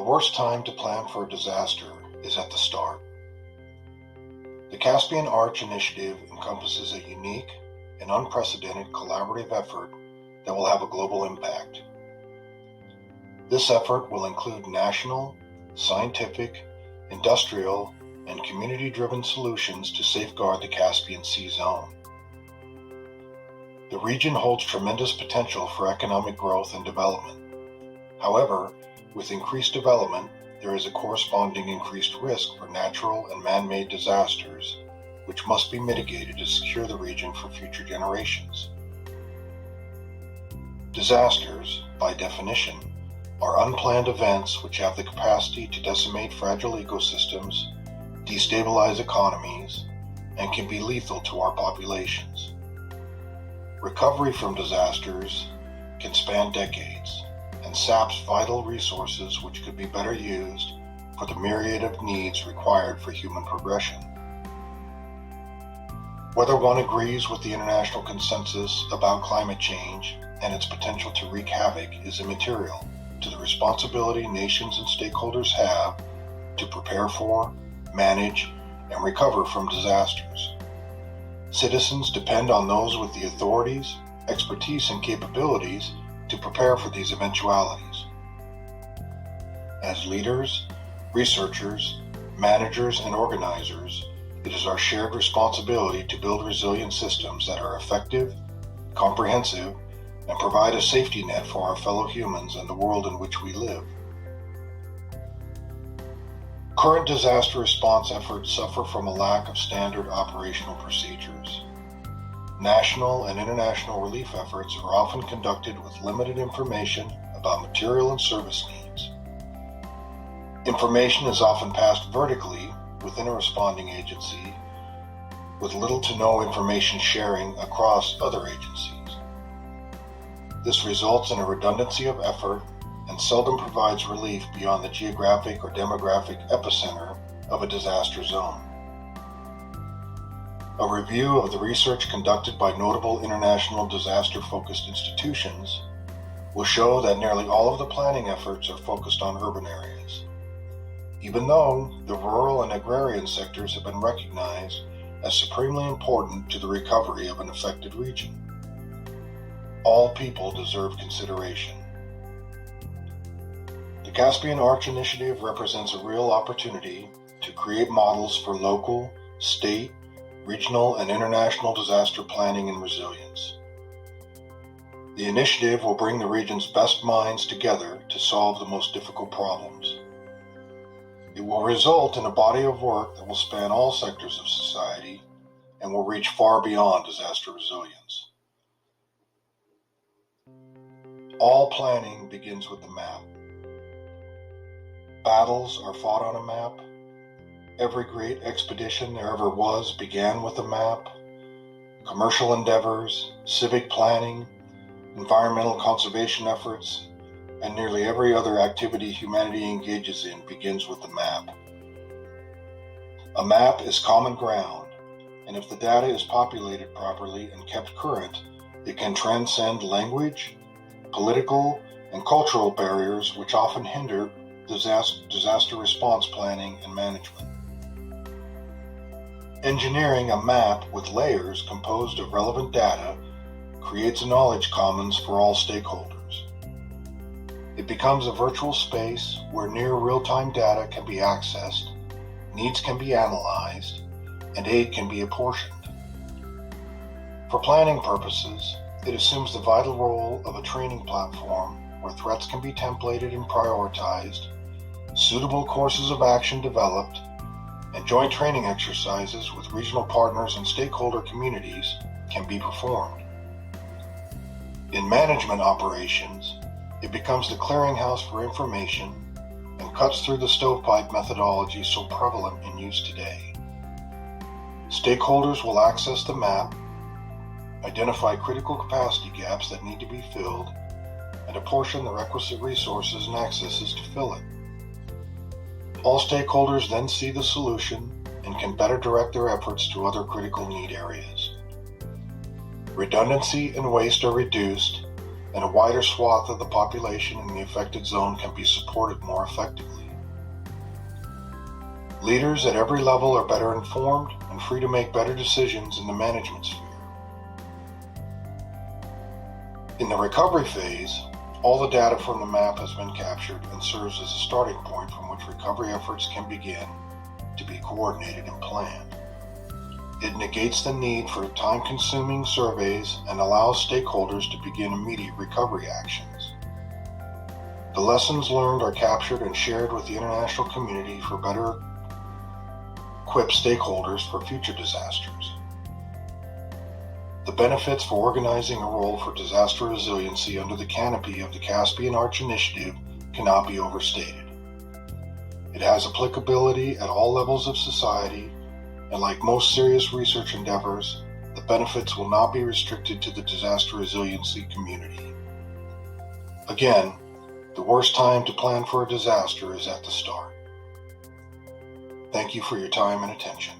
The worst time to plan for a disaster is at the start. The Caspian Arch Initiative encompasses a unique and unprecedented collaborative effort that will have a global impact. This effort will include national, scientific, industrial, and community-driven solutions to safeguard the Caspian Sea zone. The region holds tremendous potential for economic growth and development. However, with increased development, there is a corresponding increased risk for natural and man-made disasters, which must be mitigated to secure the region for future generations. Disasters, by definition, are unplanned events which have the capacity to decimate fragile ecosystems, destabilize economies, and can be lethal to our populations. Recovery from disasters can span decades and saps vital resources which could be better used for the myriad of needs required for human progression. Whether one agrees with the international consensus about climate change and its potential to wreak havoc is immaterial to the responsibility nations and stakeholders have to prepare for, manage, and recover from disasters. Citizens depend on those with the authorities, expertise, and capabilities to prepare for these eventualities. As leaders, researchers, managers, and organizers, it is our shared responsibility to build resilient systems that are effective, comprehensive, and provide a safety net for our fellow humans and the world in which we live. Current disaster response efforts suffer from a lack of standard operational procedures. National and international relief efforts are often conducted with limited information about material and service needs. Information is often passed vertically within a responding agency, with little to no information sharing across other agencies. This results in a redundancy of effort and seldom provides relief beyond the geographic or demographic epicenter of a disaster zone. A review of the research conducted by notable international disaster-focused institutions will show that nearly all of the planning efforts are focused on urban areas, even though the rural and agrarian sectors have been recognized as supremely important to the recovery of an affected region. All people deserve consideration. The Caspian Arch Initiative represents a real opportunity to create models for local, state, regional, and international disaster planning and resilience. The initiative will bring the region's best minds together to solve the most difficult problems. It will result in a body of work that will span all sectors of society and will reach far beyond disaster resilience. All planning begins with the map. Battles are fought on a map. Every great expedition there ever was began with a map. Commercial endeavors, civic planning, environmental conservation efforts, and nearly every other activity humanity engages in begins with a map. A map is common ground, and if the data is populated properly and kept current, it can transcend language, political, and cultural barriers which often hinder disaster response planning and management. Engineering a map with layers composed of relevant data creates a knowledge commons for all stakeholders. It becomes a virtual space where near real-time data can be accessed, needs can be analyzed, and aid can be apportioned. For planning purposes, it assumes the vital role of a training platform where threats can be templated and prioritized, suitable courses of action developed, and joint training exercises with regional partners and stakeholder communities can be performed. In management operations, it becomes the clearinghouse for information and cuts through the stovepipe methodology so prevalent in use today. Stakeholders will access the map, identify critical capacity gaps that need to be filled, and apportion the requisite resources and accesses to fill it. All stakeholders then see the solution and can better direct their efforts to other critical need areas. Redundancy and waste are reduced, and a wider swath of the population in the affected zone can be supported more effectively. Leaders at every level are better informed and free to make better decisions in the management sphere. In the recovery phase, all the data from the map has been captured and serves as a starting point from which recovery efforts can begin to be coordinated and planned. It negates the need for time-consuming surveys and allows stakeholders to begin immediate recovery actions. The lessons learned are captured and shared with the international community for better equip stakeholders for future disasters. The benefits for organizing a role for disaster resiliency under the canopy of the Caspian Arch Initiative cannot be overstated. It has applicability at all levels of society, and like most serious research endeavors, the benefits will not be restricted to the disaster resiliency community. Again, the worst time to plan for a disaster is at the start. Thank you for your time and attention.